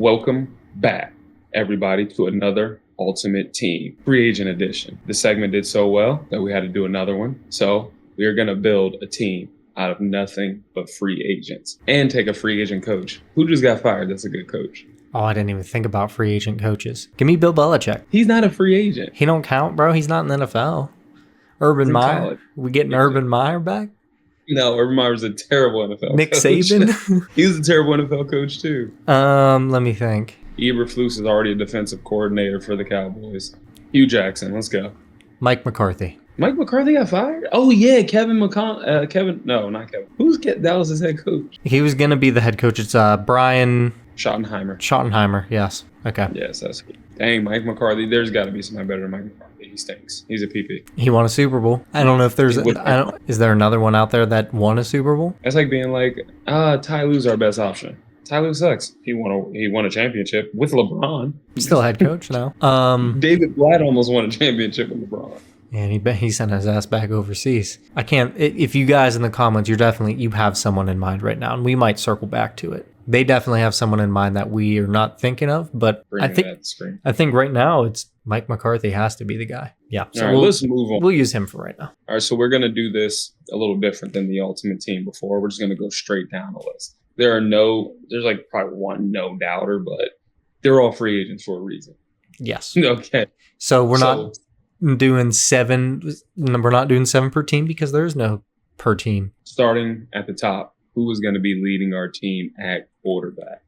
Welcome back, everybody, to another Ultimate Team Free Agent Edition. The segment did so well that we had to do another one. So we are going to build a team out of nothing but free agents and take a free agent coach. Who just got fired? That's a good coach. Oh, I didn't even think about free agent coaches. Give me Bill Belichick. He's not a free agent. He don't count, bro. He's not in the NFL. Urban Meyer. College. We getting Urban Meyer back? No, Urban Meyer's a terrible NFL Nick coach. Saban? He was a terrible NFL coach, too. Let me think. Eberflus is already a defensive coordinator for the Cowboys. Hugh Jackson, let's go. Mike McCarthy. Mike McCarthy got fired? Oh, yeah, Kevin. No, not Kevin. Who's Dallas's head coach? He was going to be the head coach. It's Brian... Schottenheimer, yes. Okay. Yes, that's good. Dang, Mike McCarthy. There's got to be somebody better than Mike McCarthy. He stinks. He's a PP. He won a Super Bowl. I don't know if there's... Is there another one out there that won a Super Bowl? That's like being like, Ty Lue's our best option. Ty Lue sucks. He won a championship with LeBron. He's still head coach now. David Blatt almost won a championship with LeBron. And he sent his ass back overseas. I can't... If you guys in the comments, you have someone in mind right now, and we might circle back to it. They definitely have someone in mind that we are not thinking of, but I think right now it's Mike McCarthy has to be the guy. Yeah. So all right, let's move on. We'll use him for right now. All right, so we're going to do this a little different than the Ultimate Team before. We're just going to go straight down the list. There's like probably one no doubter, but they're all free agents for a reason. Yes. Okay. So we're not doing 7. We're not doing 7 per team because there is no per team. Starting at the top, who is going to be leading our team at quarterback?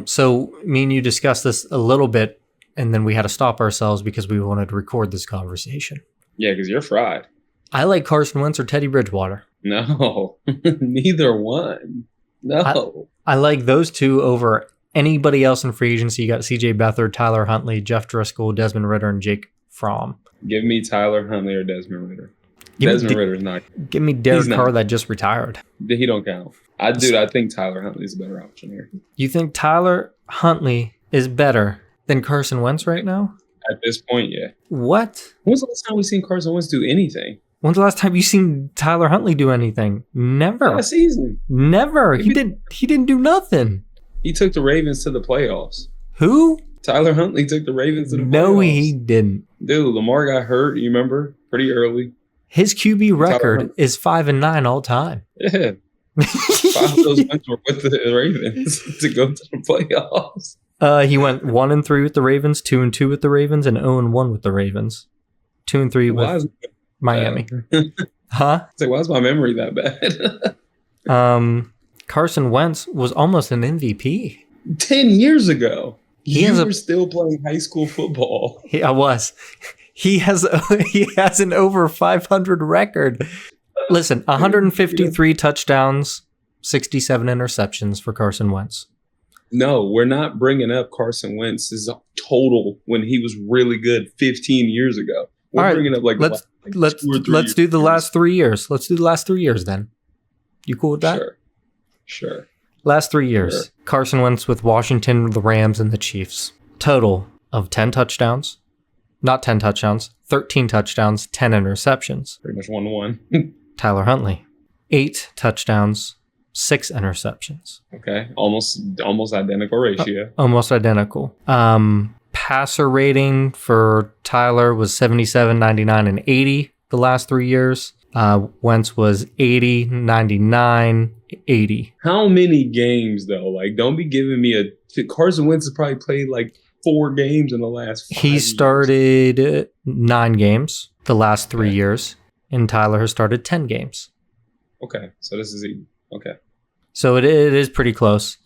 So me and you discussed this a little bit, and then we had to stop ourselves because we wanted to record this conversation. Yeah, because you're fried. I like Carson Wentz or Teddy Bridgewater. No, neither one. No. I like those two over anybody else in free agency. You got C.J. Beathard, Tyler Huntley, Jeff Driscoll, Desmond Ritter, and Jake Fromm. Give me Tyler Huntley or Desmond Ritter. Ritter's not. Give me Derek Carr that just retired. He don't count. I think Tyler Huntley's a better option here. You think Tyler Huntley is better than Carson Wentz right now? At this point, yeah. What? When's the last time we've seen Carson Wentz do anything? When's the last time you seen Tyler Huntley do anything? Never. Last season. Never. He didn't do nothing. He took the Ravens to the playoffs. Who? Tyler Huntley took the Ravens to the playoffs. No, he didn't. Dude, Lamar got hurt, you remember? Pretty early. His QB record is 5-9 all time. Yeah. 5 of those wins were with the Ravens to go to the playoffs. He went 1-3 with the Ravens, 2-2 with the Ravens, and 0-1 with the Ravens. 2-3 with Miami. Huh? It's like, why is my memory that bad? Carson Wentz was almost an MVP 10 years ago. You were still playing high school football. I was. He has an over 500 record. Listen, 153 touchdowns, 67 interceptions for Carson Wentz. No, we're not bringing up Carson Wentz's total when he was really good 15 years ago. We're bringing up let's do the last 3 years. Let's do the last 3 years then. You cool with that? Sure. Last 3 years. Sure. Carson Wentz with Washington, the Rams, and the Chiefs. Total of 10 touchdowns. Not 10 touchdowns, 13 touchdowns, 10 interceptions. Pretty much 1-1. Tyler Huntley, 8 touchdowns, 6 interceptions. Okay, almost identical ratio. Almost identical. Passer rating for Tyler was 77, 99, and 80 the last 3 years. Wentz was 80, 99, 80. How many games, though? Like, don't be giving me Carson Wentz has probably played like 4 games in the last 5 years. He started 9 games the last 3 years, and Tyler has started 10 games. Okay, so this is even. Okay. So it is pretty close.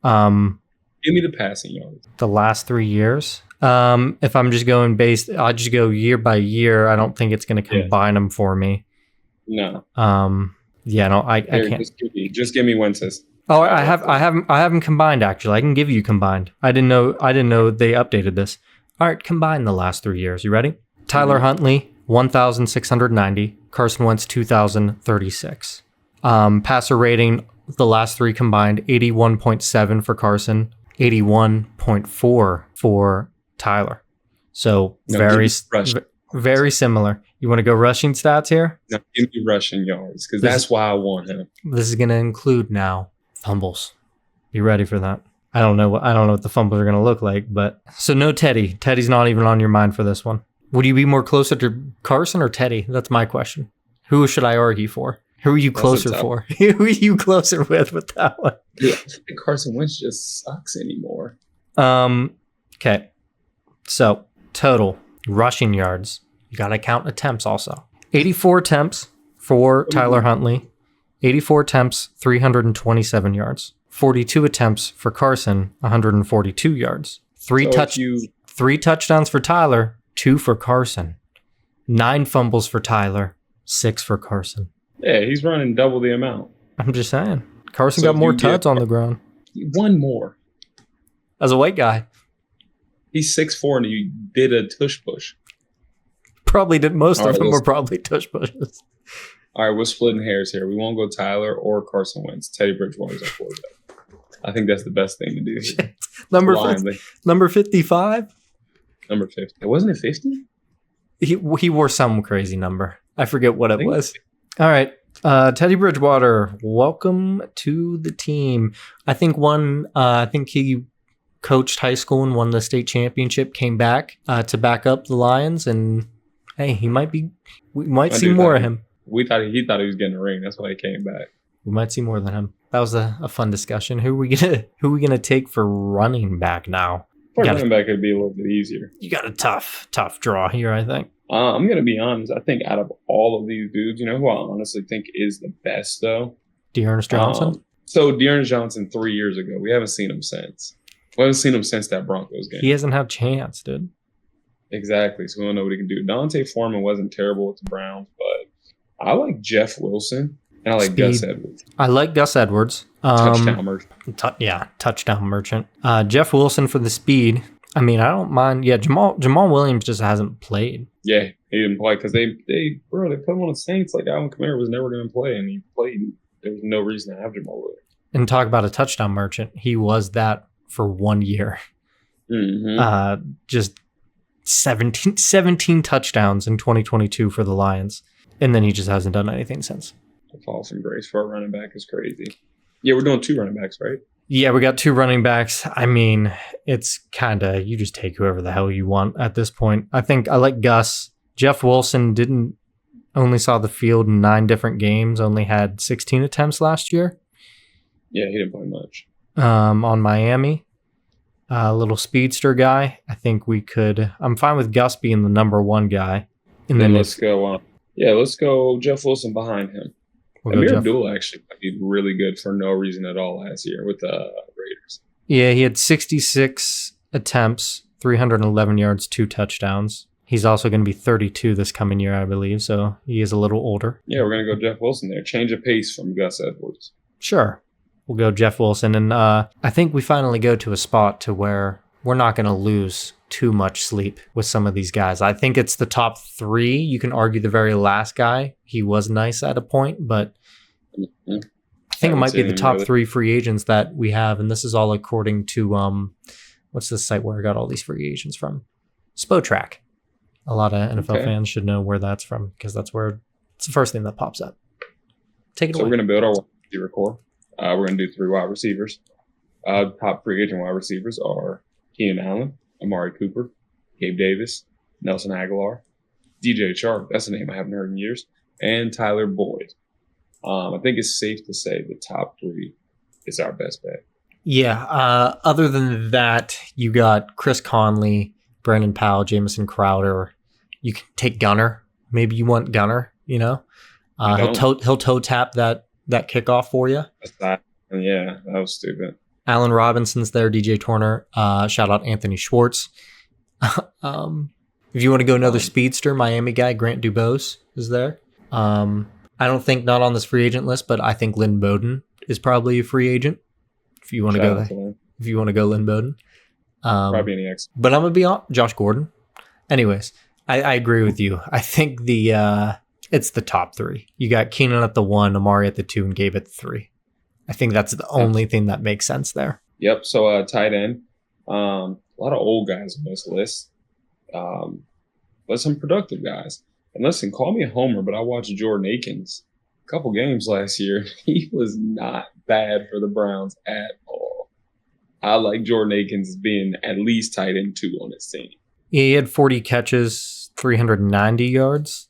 Give me the passing yards. The last 3 years. If I'm just going I'll just go year by year. I don't think it's going to combine them for me. No. I can't. Just give me Wentz's. Oh, I have them combined actually. I can give you combined. I didn't know they updated this. All right, combine the last 3 years. You ready? Tyler Huntley 1,690, Carson Wentz 2,036. Passer rating the last 3 combined 81.7 for Carson, 81.4 for Tyler. So very similar. You want to go rushing stats here? No, give me rushing yards because that's why I want him. This is going to include now fumbles. You ready for that? I don't know what the fumbles are going to look like, but so no Teddy. Teddy's not even on your mind for this one. Would you be more closer to Carson or Teddy? That's my question. Who should I argue for? Who are you closer for? Who are you closer with that one? Yeah, I think Carson Wentz just sucks anymore. Okay. So total rushing yards. You got to count attempts also. 84 attempts for Tyler Huntley. 84 attempts, 327 yards. 42 attempts for Carson, 142 yards. Three touchdowns for Tyler, 2 for Carson. 9 fumbles for Tyler, 6 for Carson. Yeah, he's running double the amount. I'm just saying. Carson got more tuds on the ground. One more. As a white guy. He's 6'4", and you did a tush push. Probably did. Most of them were probably tush pushes. All right, we're splitting hairs here. We won't go Tyler or Carson Wentz. Teddy Bridgewater's our quarterback. I think that's the best thing to do here. Number 55? Number 50. Wasn't it 50? He wore some crazy number. I forget what it was. All right. Teddy Bridgewater, welcome to the team. I think he coached high school and won the state championship, came back to back up the Lions, and hey, we might see more of him. He thought he was getting a ring. That's why he came back. We might see more than him. That was a fun discussion. Who are we gonna take for running back now? Running back could be a little bit easier. You got a tough draw here, I think. I'm gonna be honest. I think out of all of these dudes, you know who I honestly think is the best though? Dearness Johnson. So Dearness Johnson 3 years ago. We haven't seen him since. We haven't seen him since that Broncos game. He hasn't had a chance, dude. Exactly. So we don't know what he can do. Dante Foreman wasn't terrible with the Browns, but I like Jeff Wilson and I like Gus Edwards. I like Gus Edwards. Touchdown merchant. Touchdown merchant. Jeff Wilson for the speed. I mean, I don't mind. Yeah, Jamal Williams just hasn't played. Yeah, he didn't play because they put him on the Saints like Alvin Kamara was never going to play, and he played. There was no reason to have Jamal Williams. And talk about a touchdown merchant. He was that for 1 year. Mm-hmm. Just 17 touchdowns in 2022 for the Lions. And then he just hasn't done anything since. The fall from grace for a running back is crazy. Yeah, we're doing 2 running backs, right? Yeah, we got 2 running backs. I mean, it's kind of, you just take whoever the hell you want at this point. I think I like Gus. Jeff Wilson only saw the field in 9 different games, only had 16 attempts last year. Yeah, he didn't play much. On Miami. Little speedster guy. I think I'm fine with Gus being the number 1 guy. And then let's go let's go Jeff Wilson behind him. Amir Abdullah actually did really good for no reason at all last year with the Raiders. Yeah, he had 66 attempts, 311 yards, 2 touchdowns. He's also going to be 32 this coming year, I believe, so he is a little older. Yeah, we're going to go Jeff Wilson there. Change of pace from Gus Edwards. Sure. We'll go Jeff Wilson, and I think we finally go to a spot to where we're not going to lose too much sleep with some of these guys. I think it's the top 3. You can argue the very last guy. He was nice at a point, but I think it might be the top 3 free agents that we have, and this is all according to what's the site where I got all these free agents from? Spotrac. A lot of NFL fans should know where that's from because it's the first thing that pops up. Take it away. So we're going to build our wide receiver core. We're going to do 3 wide receivers. Top free agent wide receivers are Keenan Allen, Amari Cooper, Gabe Davis, Nelson Aguilar, DJ Chark, that's a name I haven't heard in years, and Tyler Boyd. I think it's safe to say the top 3 is our best bet. Yeah. Other than that, you got Chris Conley, Brandon Powell, Jamison Crowder. You can take Gunner. Maybe you want Gunner, you know? He'll toe tap that kickoff for you. Yeah, that was stupid. Allen Robinson's there, DJ Turner. Shout out Anthony Schwartz. If you want to go another speedster, Miami guy, Grant Dubose is there. I don't think not on this free agent list, but I think Lynn Bowden is probably a free agent. If you want to go there. If you want to go Lynn Bowden. Probably any X. But I'm going to be on Josh Gordon. Anyways, I agree with you. I think it's the top 3. You got Keenan at the 1, Amari at the 2, and Gabe at the 3. I think that's the only thing that makes sense there. Yep. So tight end. A lot of old guys on this list. But some productive guys. And listen, call me a homer, but I watched Jordan Akins a couple games last year. He was not bad for the Browns at all. I like Jordan Akins being at least tight end 2 on his team. He had 40 catches, 390 yards.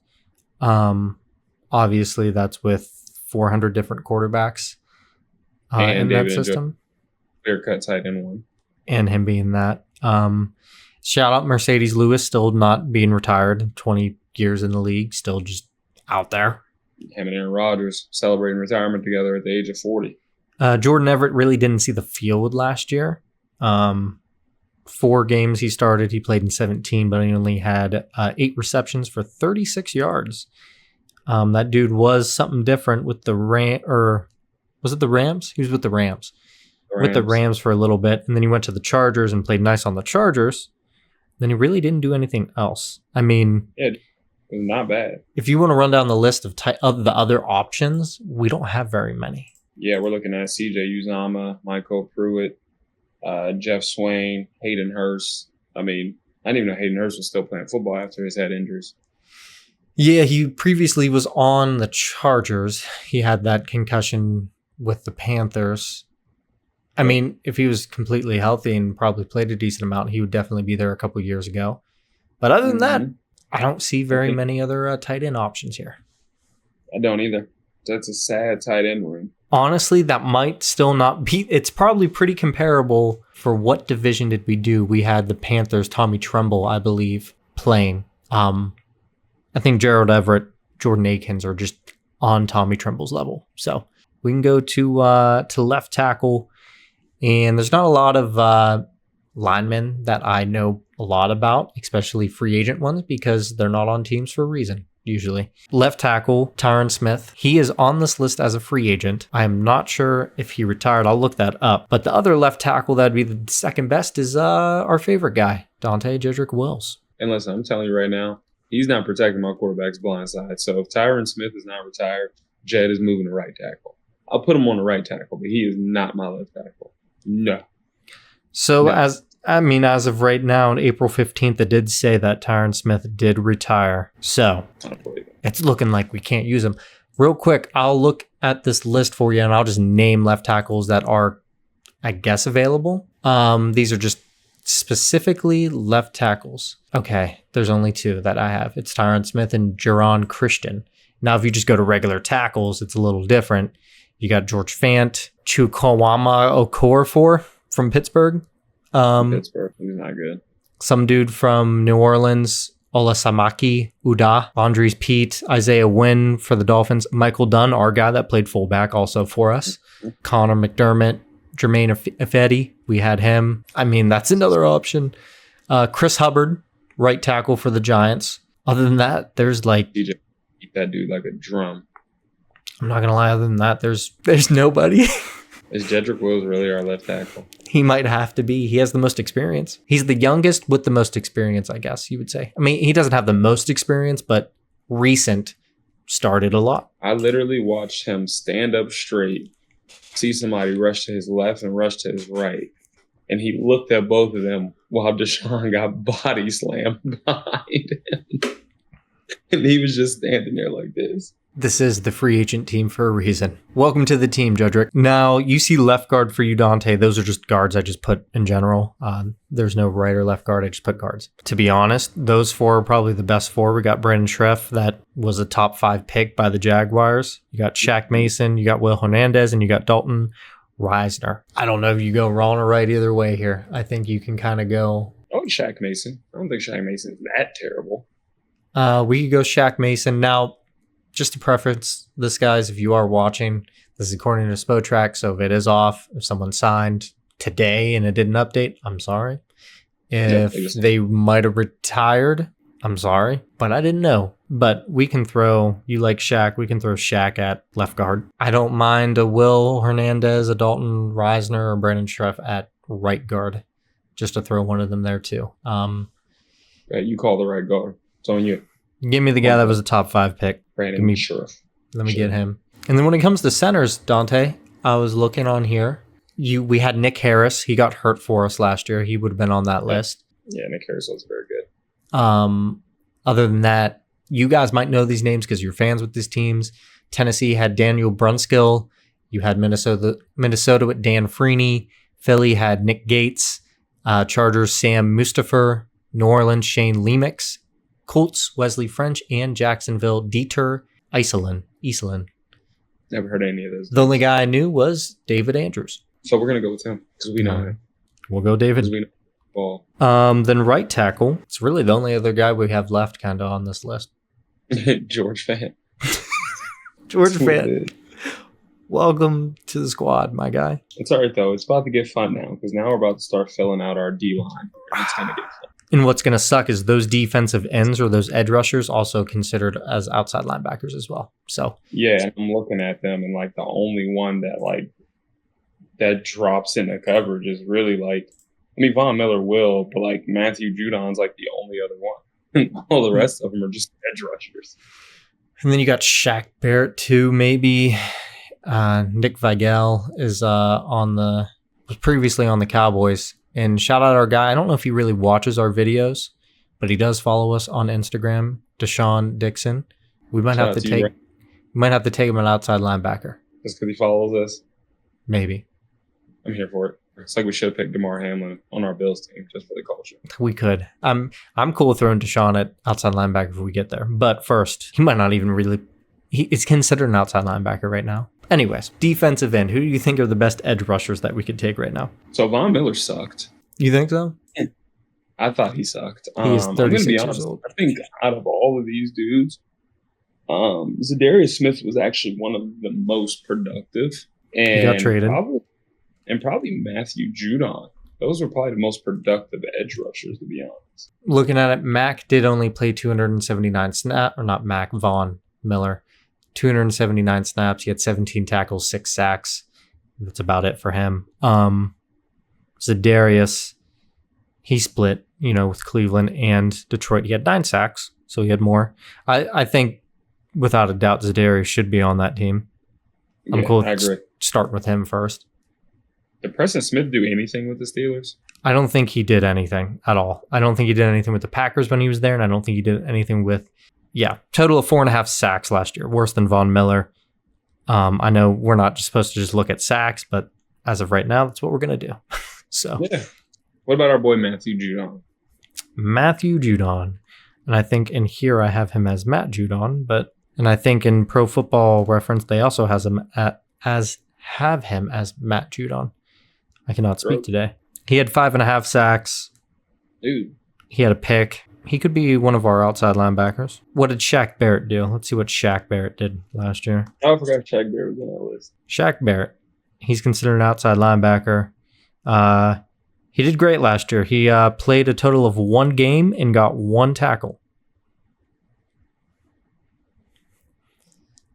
Obviously, that's with 400 different quarterbacks in that David system. Clear-cut tight end 1. And him being that. Shout out Mercedes Lewis, still not being retired. 20 years in the league, still just out there. Him and Aaron Rodgers celebrating retirement together at the age of 40. Jordan Everett really didn't see the field last year. 4 games he started. He played in 17, but he only had 8 receptions for 36 yards. That dude was something different with the was it the Rams? He was with the Rams. With the Rams for a little bit, and then he went to the Chargers and played nice on the Chargers. Then he really didn't do anything else. I mean, it was not bad. If you want to run down the list of the other options, we don't have very many. Yeah, we're looking at C.J. Uzomah, Michael Pruitt, Jeff Swain, Hayden Hurst. I mean, I didn't even know Hayden Hurst was still playing football after his head injuries. Yeah, he previously was on the Chargers. He had that concussion with the Panthers. I mean, if he was completely healthy and probably played a decent amount, he would definitely be there a couple years ago. But other than that, I don't see very many other tight end options here. I don't either. That's a sad tight end room. Honestly, that might still not be. It's probably pretty comparable. For what division did we do? We had the Panthers, Tommy Tremble, I believe, playing. I think Gerald Everett, Jordan Akins are just on Tommy Tremble's level. So we can go to left tackle. And there's not a lot of linemen that I know a lot about, especially free agent ones, because they're not on teams for a reason, usually. Left tackle, Tyron Smith. He is on this list as a free agent. I am not sure if he retired. I'll look that up. But the other left tackle that'd be the second best is our favorite guy, Dante Jedrick Wills. And listen, I'm telling you right now, he's not protecting my quarterback's blind side. So if Tyron Smith is not retired, Jed is moving to right tackle. I'll put him on the right tackle, but he is not my left tackle. No. So as of right now, on April 15th, it did say that Tyron Smith did retire. So it's looking like we can't use him. Real quick, I'll look at this list for you and I'll just name left tackles that are, I guess, available. These are just specifically left tackles. Okay, there's only 2 that I have. It's Tyron Smith and Jerron Christian. Now, if you just go to regular tackles, it's a little different. You got George Fant, Chukwuemeka Okorafor from Pittsburgh. Pittsburgh, he's not good. Some dude from New Orleans, Olasamaki Uda, Andres Pete, Isaiah Wynn for the Dolphins, Michael Dunn, our guy that played fullback also for us, Connor McDermott, Jermaine Ifedi, we had him. I mean, that's another option. Chris Hubbard, right tackle for the Giants. Other than that, there's like... DJ beat that dude like a drum. I'm not going to lie, other than that, there's nobody. Is Jedrick Wills really our left tackle? He might have to be. He has the most experience. He's the youngest with the most experience, I guess you would say. I mean, he doesn't have the most experience, but recent started a lot. I literally watched him stand up straight, see somebody rush to his left and rush to his right. And he looked at both of them while Deshaun got body slammed behind him. And he was just standing there like this. This is the free agent team for a reason. Welcome to the team, Jedrick. Now, you see left guard for you, Dante. Those are just guards I just put in general. There's no right or left guard. I just put guards. To be honest, those 4 are probably the best 4. We got Brandon Schreff. That was a top 5 pick by the Jaguars. You got Shaq Mason. You got Will Hernandez. And you got Dalton Reisner. I don't know if you go wrong or right either way here. I think you can kind of go... Oh, Shaq Mason. I don't think Shaq Mason's that terrible. We could go Shaq Mason. Now... Just to preference this, guys, if you are watching, this is according to SpoTrack, so if it is off, if someone signed today and it didn't update, I'm sorry. If they might have retired, I'm sorry, but I didn't know. But we can throw, you like Shaq, we can throw Shaq at left guard. I don't mind a Will Hernandez, a Dalton Reisner, or Brandon Schreff at right guard, just to throw one of them there too. You call the right guard. It's on you. Give me the guy that was a top 5 pick. Brandon Schreff. Let me get him. And then when it comes to centers, Dante, I was looking on here. We had Nick Harris. He got hurt for us last year. He would have been on that list. Yeah, Nick Harris was very good. Other than that, you guys might know these names because you're fans with these teams. Tennessee had Daniel Brunskill. You had Minnesota with Dan Freeney. Philly had Nick Gates. Chargers, Sam Mustipher. New Orleans, Shane Lemix. Colts, Wesley French. And Jacksonville, Dieter Iselin. Never heard any of those. The only guy I knew was David Andrews. So we're going to go with him because we know him. We'll go David. We know ball. Then right tackle. It's really the only other guy we have left kind of on this list. George Fant. George Fant. Welcome to the squad, my guy. It's all right, though. It's about to get fun now because now we're about to start filling out our D-line. It's going to get fun. And what's going to suck is those defensive ends or those edge rushers also considered as outside linebackers as well. So yeah, I'm looking at them, and like the only one that drops into coverage is really Von Miller will, but like Matthew Judon's like the only other one. All the rest of them are just edge rushers. And then you got Shaq Barrett too, maybe. Nick Vigel is was previously on the Cowboys. And shout out our guy. I don't know if he really watches our videos, but he does follow us on Instagram, Deshaun Dixon. We might have to take him an outside linebacker. Just because he follows us? Maybe. I'm here for it. It's like we should have picked DeMar Hamlin on our Bills team just for the culture. We could. I'm cool with throwing Deshaun at outside linebacker if we get there. But first, he might not even really... It's considered an outside linebacker right now. Anyways, defensive end. Who do you think are the best edge rushers that we could take right now? So Von Miller sucked. You think so? I thought he sucked. He is 36 I'm gonna be years honest. old. I think out of all of these dudes, Zadarius Smith was actually one of the most productive. And he got traded. Probably Matthew Judon. Those were probably the most productive edge rushers, to be honest. Looking at it, Mac did only play 279 snaps, or not Mac, Von Miller. 279 snaps. He had 17 tackles, 6 sacks. That's about it for him. Zadarius, he split, with Cleveland and Detroit. He had 9 sacks, so he had more. I think, without a doubt, Zadarius should be on that team. I'm cool with starting with him first. Did Preston Smith do anything with the Steelers? I don't think he did anything at all. I don't think he did anything with the Packers when he was there, and I don't think he did anything with... Yeah, total of 4.5 sacks last year, worse than Von Miller. I know we're not just supposed to just look at sacks, but as of right now, that's what we're going to do. So, yeah. What about our boy Matthew Judon? Matthew Judon. And I think in here I have him as Matt Judon, and I think in Pro Football Reference, they also have him as Matt Judon. I cannot speak today. He had 5.5 sacks. Dude. He had a pick. He could be one of our outside linebackers. What did Shaq Barrett do? Let's see what Shaq Barrett did last year. Oh, I forgot Shaq Barrett was on that list. Shaq Barrett. He's considered an outside linebacker. He did great last year. He played a total of 1 game and got 1 tackle.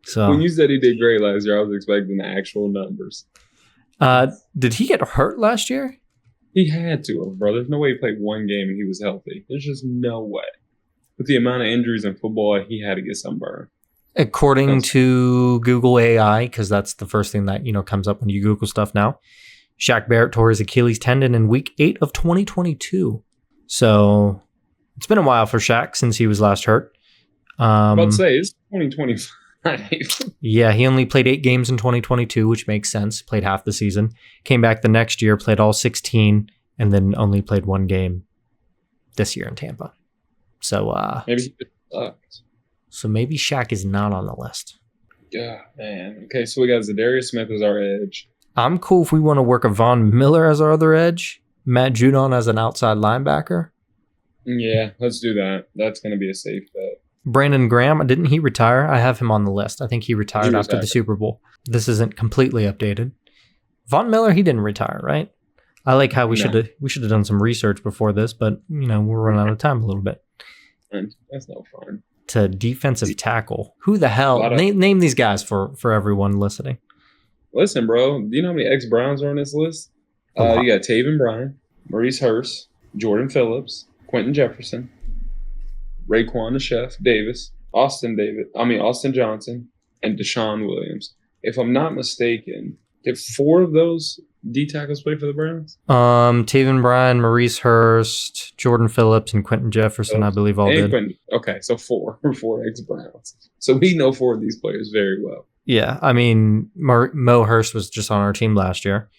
So when you said he did great last year, I was expecting the actual numbers. Did he get hurt last year? He had to, bro. There's no way he played 1 game and he was healthy. There's just no way. With the amount of injuries in football, he had to get sunburned. According to Google AI, because that's the first thing that comes up when you Google stuff now, Shaq Barrett tore his Achilles tendon in week 8 of 2022. So it's been a while for Shaq since he was last hurt. I'm about to say, it's 2025. Yeah, he only played 8 games in 2022, which makes sense. Played half the season. Came back the next year, played all 16, and then only played 1 game this year in Tampa. So maybe he just sucked. So maybe Shaq is not on the list. Yeah, man. Okay, so we got Zadarius Smith as our edge. I'm cool if we want to work a Von Miller as our other edge. Matt Judon as an outside linebacker. Yeah, let's do that. That's going to be a safe bet. Brandon Graham, didn't he retire? I have him on the list. I think he retired after the Super Bowl. This isn't completely updated. Von Miller, he didn't retire, right? I like how we should have done some research before this, but we're running out of time a little bit. That's no fun. To defensive tackle. Who the hell? Name these guys for everyone listening. Listen, bro. Do you know how many ex-Browns are on this list? You got Taven Bryan, Maurice Hurst, Jordan Phillips, Quentin Jefferson, Raekwon the Chef Davis, Austin Johnson, and Deshaun Williams. If I'm not mistaken, did 4 of those D tackles play for the Browns? Taven Bryan, Maurice Hurst, Jordan Phillips, and Quentin Jefferson, I believe all did. Okay, so 4 ex-Browns. So we know 4 of these players very well. Yeah, I mean, Mo Hurst was just on our team last year.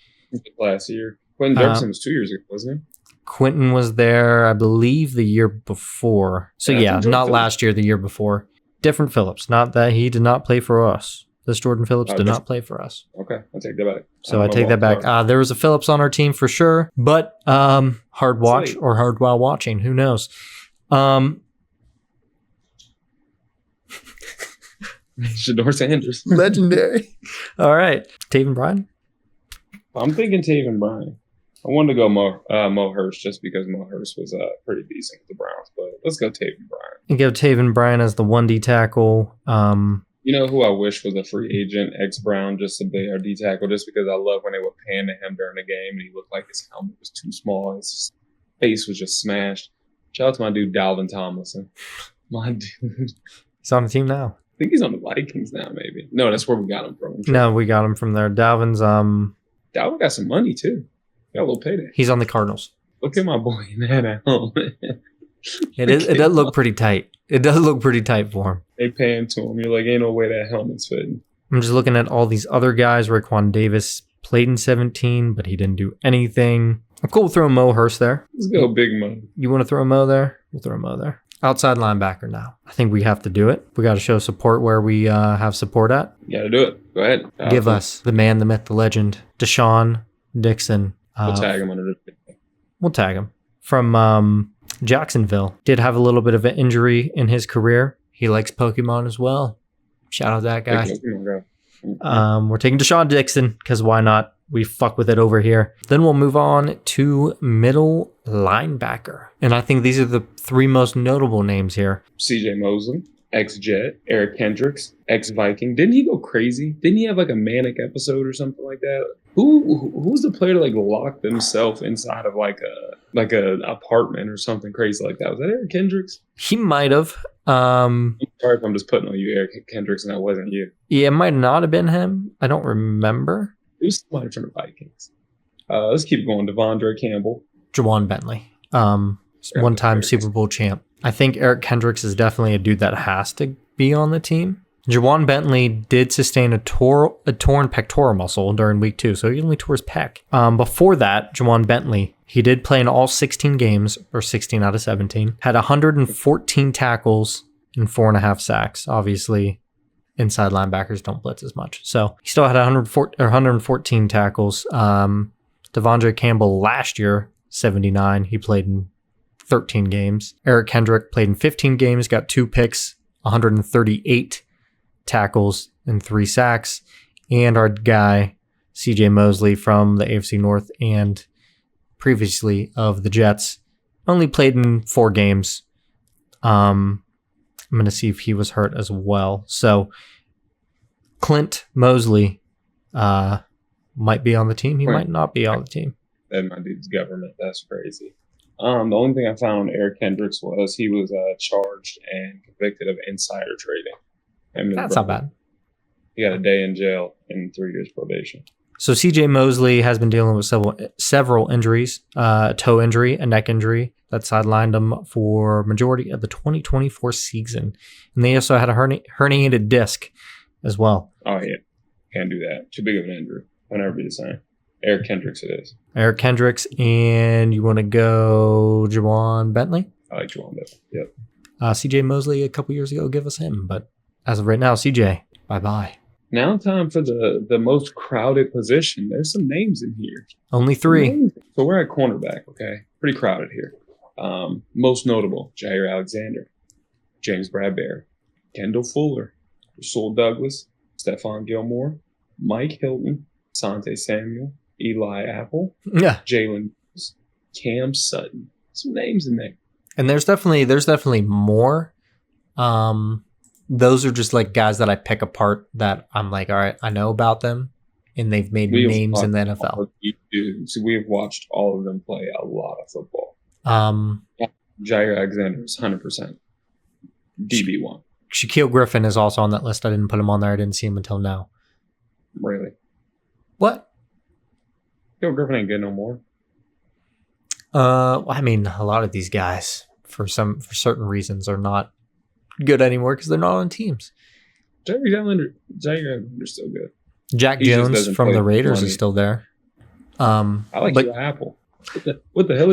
Last year. Quentin Jefferson was 2 years ago, wasn't Quentin was there, I believe, the year before. So Yeah, I yeah, think Jordan not Phillips. last year, the year before. Different Phillips. Not that he did not play for us. This Jordan Phillips did not play for us. he? Okay, I'll take that back. So I take that back. There was a Phillips on our team for sure, but hard watch late. or hard while watching. Who knows? Shador Sanders. Legendary. All right. Taven Bryan? I'm thinking Taven Bryan. I wanted to go Mo Hurst just because Mo Hurst was pretty decent with the Browns, but let's go Taven Bryan. You go Taven Bryan as the 1D tackle. You know who I wish was a free agent, ex-Brown, just to be our D tackle, just because I love when they would pan to him during the game and he looked like his helmet was too small. His face was just smashed. Shout out to my dude, Dalvin Tomlinson. My dude. He's on the team now. I think he's on the Vikings now, maybe. No, that's where we got him from. No, we got him from there. Dalvin's Dalvin got some money, too. Got a little payday. he's on the Cardinals. Look at my boy in that helmet. It does look pretty tight. It does look pretty tight for him. They paying to him. You're like, ain't no way that helmet's fitting. I'm just looking at all these other guys. Raekwon Davis played in 17, but he didn't do anything. I'm cool with throwing Mo Hurst there. Let's go Big Mo. You want to throw Mo there? We'll throw Mo there. Outside linebacker now. I think we have to do it. We got to show support where we have support at. You gotta do it. Go ahead. Give us the man, the myth, the legend, Deshaun Dixon. We'll tag him under the. We'll tag him. From Jacksonville. Did have a little bit of an injury in his career. He likes Pokemon as well. Shout out that guy. We're taking Deshaun Dixon because why not? We fuck with it over here. Then we'll move on to middle linebacker. And I think these are the three most notable names here. CJ Mosley, ex-Jet, Eric Kendricks, ex-Viking. Didn't he go crazy? Didn't he have like a manic episode or something like that? Who's the player that like locked himself inside of like a apartment or something crazy like that? Was that Eric Kendricks? He might have. I'm sorry if I'm just putting on you, Eric Kendricks, and that wasn't you. Yeah, it might not have been him. I don't remember. It was somebody from the Vikings. Let's keep going. Devondre Campbell. Jawan Bentley. One-time Super Bowl champ. I think Eric Kendricks is definitely a dude that has to be on the team. Jawan Bentley did sustain a torn pectoral muscle during week 2, so he only tore his pec. Before that, Jawan Bentley, he did play in all 16 games, or 16 out of 17, had 114 tackles and 4.5 sacks. Obviously, inside linebackers don't blitz as much. So he still had 114 tackles. Devondre Campbell last year, 79. He played in 13 games. Eric Kendrick played in 15 games, got 2 picks, 138 tackles and 3 sacks. And our guy, CJ Mosley from the AFC North and previously of the Jets, only played in 4 games. I'm going to see if he was hurt as well. So Clint Mosley might be on the team. He might not be on the team. That my dude's government. That's crazy. The only thing I found on Eric Kendricks was he was charged and convicted of insider trading. That's not bad. He got a day in jail and 3 years probation. So CJ Mosley has been dealing with several injuries, a toe injury, a neck injury that sidelined him for majority of the 2024 season. And they also had a herniated disc as well. Oh, yeah. Can't do that. Too big of an injury. I'll never be the same. Eric Kendricks it is. Eric Kendricks, and you want to go Jawan Bentley? I like Jawan Bentley. Yep. CJ Mosley a couple years ago, give us him. But as of right now, CJ, bye-bye. Now time for the most crowded position. There's some names in here. Only 3. So we're at cornerback, okay? Pretty crowded here. Most notable, Jair Alexander, James Bradbury, Kendall Fuller, Rasul Douglas, Stephon Gilmore, Mike Hilton, Sante Samuel, Eli Apple, Jalen, Cam Sutton. Some names in there. And there's definitely more. Those are just like guys that I pick apart that I'm like, all right, I know about them, and they've made names in the NFL. So we have watched all of them play a lot of football. Jair Alexander is 100% DB1. Shaquille Griffin is also on that list. I didn't put him on there. I didn't see him until now. Really? What? Shaquille Griffin ain't good no more. I mean, a lot of these guys, for certain reasons, are not good anymore because they're not on teams. Jair Alexander's still good. Jack Jones from the Raiders is still there. I like but Eli Apple. What the hell?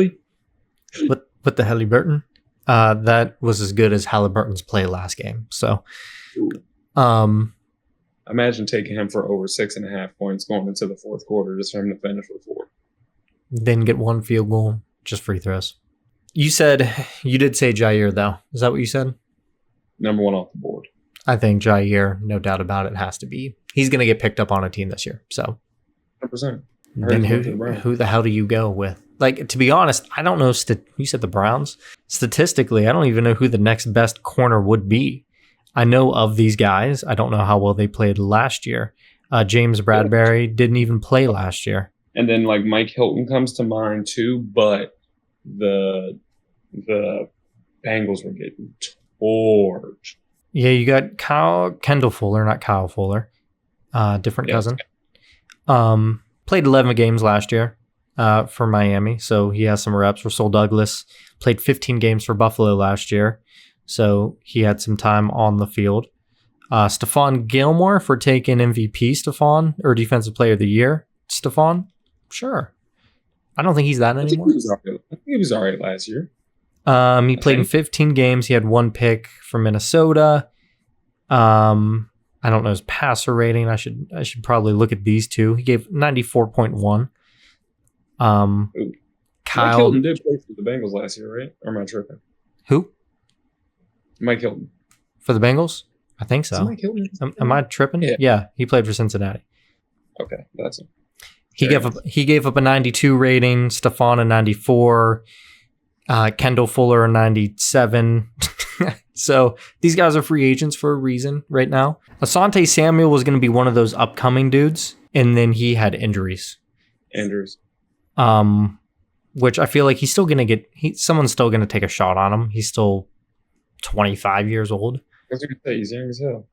with the Halliburton, that was as good as Halliburton's play last game. So, Imagine taking him for over 6.5 points going into the fourth quarter just for him to finish with 4. didn't get one field goal, just free throws. You did say Jair though. Is that what you said? Number 1 off the board. I think Jair, no doubt about it, has to be. He's going to get picked up on a team this year. So 100%. then who the hell do you go with? Like, to be honest, I don't know. You said the Browns. Statistically, I don't even know who the next best corner would be. I know of these guys. I don't know how well they played last year. James Bradbury didn't even play last year. And then like Mike Hilton comes to mind too, but the Bengals were getting torched. Yeah, you got Kendall Fuller, not Kyle Fuller. Different cousin. Played 11 games last year for Miami, so he has some reps. Rasul Douglas played 15 games for Buffalo last year, so he had some time on the field. Stephon Gilmore for taking MVP, Stephon, or Defensive Player of the Year, Stephon. Sure. I don't think he's that anymore. I think he was all right last year. He played in 15 games. He had 1 pick for Minnesota. I don't know his passer rating. I should probably look at these two. He gave 94.1. Mike Kyle Hilton did play for the Bengals last year, right? Or am I tripping? Who? Mike Hilton. For the Bengals? I think Is so. Mike Hilton? Am I tripping? Yeah, he played for Cincinnati. Okay, that's it. He gave up a 92 rating, Stephon a 94, Kendall Fuller a 97. So these guys are free agents for a reason right now. Asante Samuel was going to be one of those upcoming dudes, and then he had injuries. Andrews. Which I feel like he's still going to someone's still going to take a shot on him. He's still 25 years old. I was going to say, he's young as hell.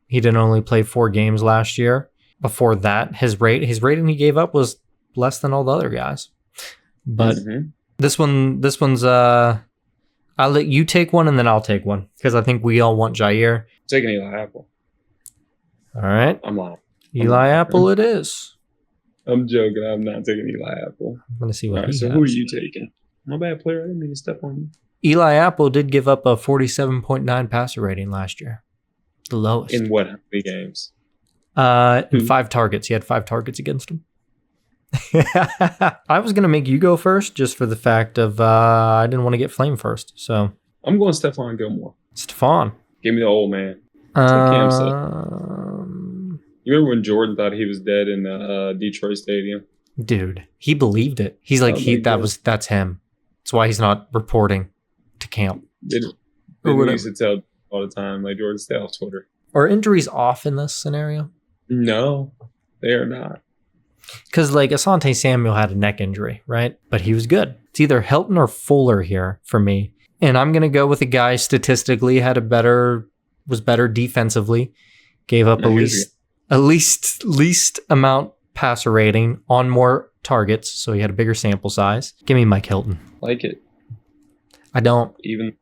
He didn't only play 4 games last year. Before that, his rating he gave up was less than all the other guys. But this one's I'll let you take one and then I'll take one because I think we all want Jair. Taking Eli Apple. All right. I'm lying. Eli Apple it is. I'm joking. I'm not taking Eli Apple. I'm going to see what All right, so who are you taking? My bad, player. I didn't mean to step on you. Eli Apple did give up a 47.9 passer rating last year. The lowest. In what? How many games? In 5 targets. He had 5 targets against him. I was going to make you go first just for the fact of I didn't want to get flamed first. So I'm going Stephon Gilmore. Stephon. Give me the old man. Cam said. You remember when Jordan thought he was dead in the Detroit Stadium? Dude, he believed it. He's like, that's him. That's why he's not reporting to camp. We used to tell all the time, like, Jordan, stay off Twitter. Are injuries off in this scenario? No, they are not. Because, like, Asante Samuel had a neck injury, right? But he was good. It's either Hilton or Fuller here for me. And I'm going to go with a guy statistically was better defensively, gave up least amount passer rating on more targets, so he had a bigger sample size. Give me Mike Hilton. Like it. I don't. Even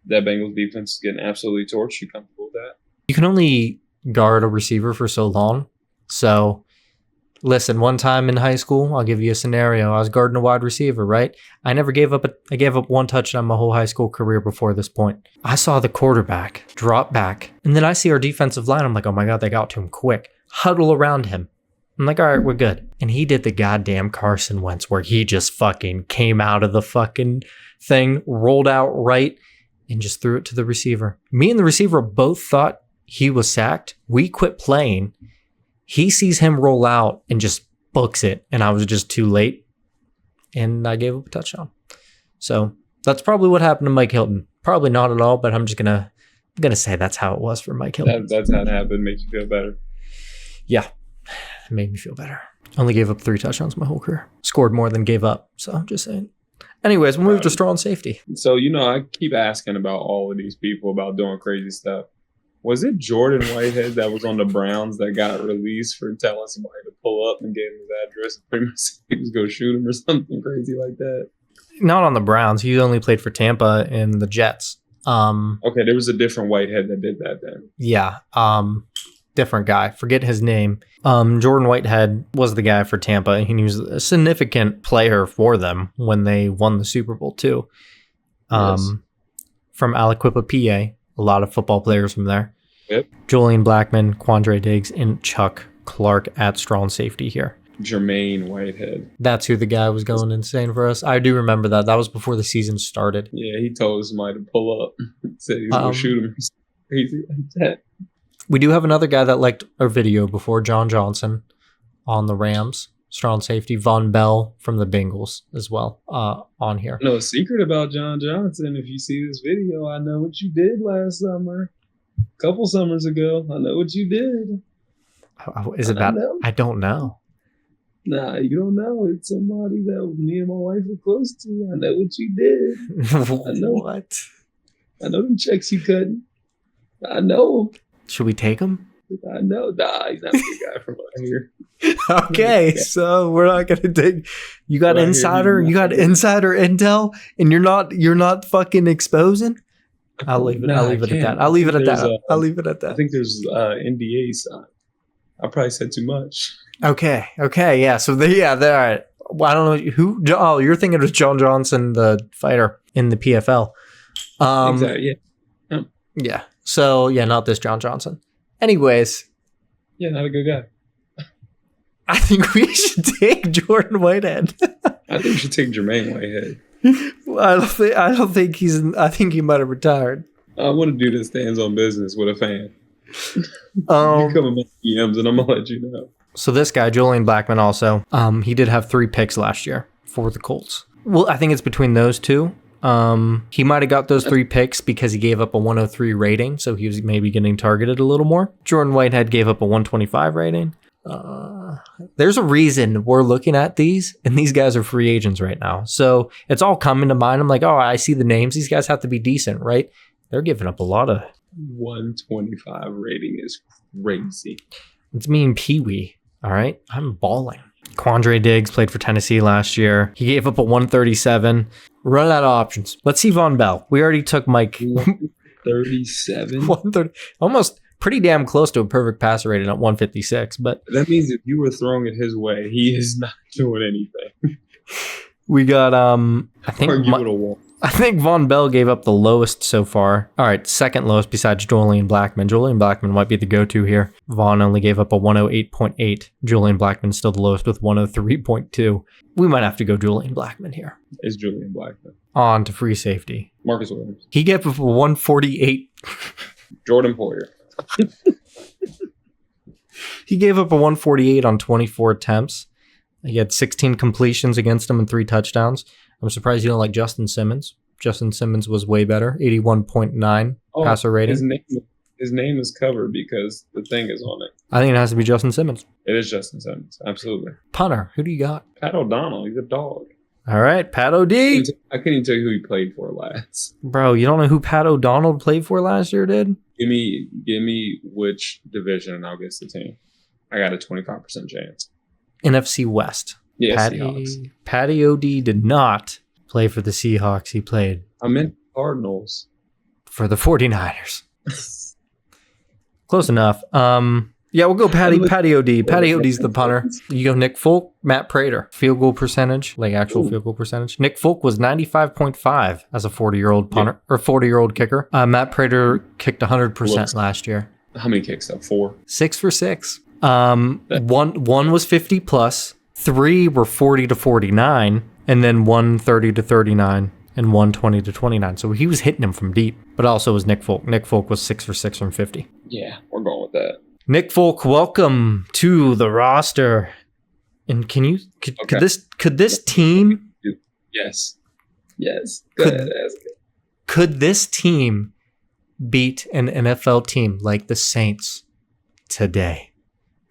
that Bengals defense is getting absolutely torched. You comfortable with that? You can only guard a receiver for so long. So, listen, one time in high school, I'll give you a scenario. I was guarding a wide receiver, right? I gave up 1 touchdown my whole high school career before this point. I saw the quarterback drop back, and then I see our defensive line. I'm like, oh my God, they got to him quick. Huddle around him. I'm like, all right, we're good. And he did the goddamn Carson Wentz where he just fucking came out of the fucking thing, rolled out right, and just threw it to the receiver. Me and the receiver both thought he was sacked. We quit playing. He sees him roll out and just books it. And I was just too late. And I gave up a touchdown. So that's probably what happened to Mike Hilton. Probably not at all, but I'm just gonna say that's how it was for Mike Hilton. That's how it happened. Makes you feel better. Yeah. It made me feel better. Only gave up 3 touchdowns my whole career. Scored more than gave up. So I'm just saying. Anyways, we'll move to strong safety. So, I keep asking about all of these people about doing crazy stuff. Was it Jordan Whitehead that was on the Browns that got released for telling somebody to pull up and gave him his address and pretty much he was going to shoot him or something crazy like that? Not on the Browns. He only played for Tampa and the Jets. Okay, there was a different Whitehead that did that then. Yeah. different guy. Forget his name. Jordan Whitehead was the guy for Tampa, and he was a significant player for them when they won the Super Bowl too. Yes. From Aliquippa, PA, a lot of football players from there. Yep. Julian Blackmon, Quandre Diggs, and Chuck Clark at strong safety here. Jermaine Whitehead. That's who the guy was going insane for us. I do remember that. That was before the season started. Yeah, he told somebody to pull up. Said he was going to shoot him. Crazy like that. We do have another guy that liked our video before, John Johnson on the Rams. Strong safety. Von Bell from the Bengals as well on here. No secret about John Johnson. If you see this video, I know what you did last summer. A couple summers ago. I know what you did. Is it that? I don't know. Nah, you don't know. It's somebody that me and my wife are close to. I know what you did. I know. What? I know them checks you cutting. I know. Should we take him? I know. Nah, he's not a good guy from out here. Okay, so we're not gonna take. You got insider. You got insider intel, and you're not fucking exposing. I'll leave it. I'll leave it at that. I'll leave it at that. I'll leave it at that. I think there's NDA signed. I probably said too much. Okay, yeah. So they're all right. Well, I don't know who. Oh, you're thinking of John Johnson, the fighter in the PFL. Exactly. Yeah. Yeah. So yeah, not this John Johnson. Anyways. Yeah, not a good guy. I think we should take Jordan Whitehead. I think we should take Jermaine Whitehead. I don't think he's. I think he might have retired. I want to do this hands-on business with a fan. You come in my DMs and I'm gonna let you know. So this guy, Julian Blackmon, also, he did have 3 picks last year for the Colts. Well, I think it's between those two. He might have got those 3 picks because he gave up a 103 rating, so he was maybe getting targeted a little more. Jordan Whitehead gave up a 125 rating. There's a reason we're looking at these, and these guys are free agents right now. So it's all coming to mind. I'm like, oh, I see the names. These guys have to be decent, right? They're giving up a lot of... 125 rating is crazy. It's me and Pee-wee, all right? I'm balling. Quandre Diggs played for Tennessee last year. He gave up a 137. Run out of options. Let's see Von Bell. We already took Mike. 137? 130. Almost pretty damn close to a perfect passer rating at 156. But that means if you were throwing it his way, he is not doing anything. We got, I think Von Bell gave up the lowest so far. All right, second lowest besides Julian Blackmon. Julian Blackmon might be the go-to here. Von only gave up a 108.8. Julian Blackmon still the lowest with 103.2. We might have to go Julian Blackmon here. It's Julian Blackmon. On to free safety. Marcus Williams. He gave up a 148. Jordan Poyer. He gave up a 148 on 24 attempts. He had 16 completions against him and 3 touchdowns. I'm surprised you don't like Justin Simmons. Justin Simmons was way better, 81.9 passer rating. His name is covered because the thing is on it. I think it has to be Justin Simmons. It is Justin Simmons, absolutely. Punter, who do you got? Pat O'Donnell, he's a dog. All right, Pat O.D. I can't even tell you who he played for last. Bro, you don't know who Pat O'Donnell played for last year, dude? Give me which division and I'll guess the team. I got a 25% chance. NFC West. Yeah, Patty O.D. did not play for the Seahawks. He played. I meant Cardinals. For the 49ers. Close enough. Yeah, we'll go Patty O.D. Patty O.D.'s the punter. You go Nick Folk, Matt Prater. Field goal percentage, like actual field goal percentage. Nick Folk was 95.5 as a 40-year-old punter, or 40-year-old kicker. Matt Prater kicked 100% last year. How many kicks though? 4? 6 for 6. One was 50 plus. 3 were 40 to 49, and then 1 30 to 39, and 1 20 to 29. So he was hitting him from deep, but also was Nick Folk. Nick Folk was 6 for 6 from 50. Yeah, we're going with that. Nick Folk, welcome to the roster. And could this team? Yes. Go ahead, ask it. Could this team beat an NFL team like the Saints today?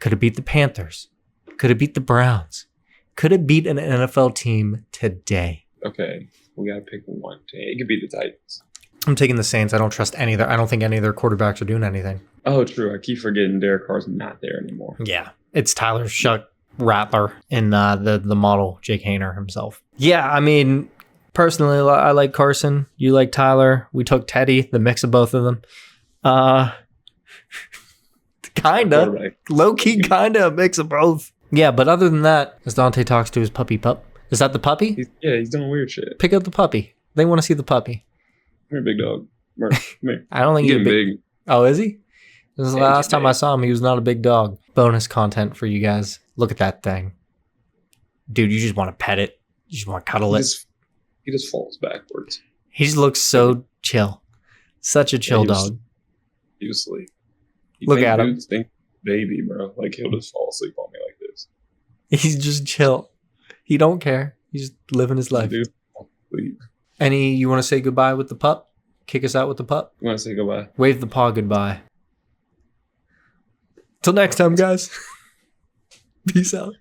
Could it beat the Panthers? Could it beat the Browns? Could it beat an NFL team today? Okay, we gotta pick one. It could be the Titans. I'm taking the Saints. I don't trust any of their. I don't think any of their quarterbacks are doing anything. Oh, true. I keep forgetting Derek Carr's not there anymore. Yeah, it's Tyler Shuck Rattler and the model Jake Hayner himself. Yeah, I mean, personally, I like Carson. You like Tyler. We took Teddy. The mix of both of them. Kinda. Quarterback. Low-key kinda a mix of both. Yeah, but other than that, as Dante talks to his puppy pup. Is that the puppy? He's doing weird shit. Pick up the puppy. They want to see the puppy. Come here, big dog. Come here. I don't think He's he's getting big. big. Oh, is he? This is the Yeah, last he's time I big. saw him. He was not a big dog. Bonus content for you guys. Look at that thing. Dude, you just want to pet it. You just want to cuddle He it. just falls backwards. He just looks so chill. Such a chill he was- dog. He was asleep. Look at him. Think baby, bro. Like he'll just fall asleep on me like this. He's just chill. He don't care. He's just living his life. Dude, sleep. You want to say goodbye with the pup? Kick us out with the pup? You want to say goodbye? Wave the paw goodbye. Till next time, guys. Peace out.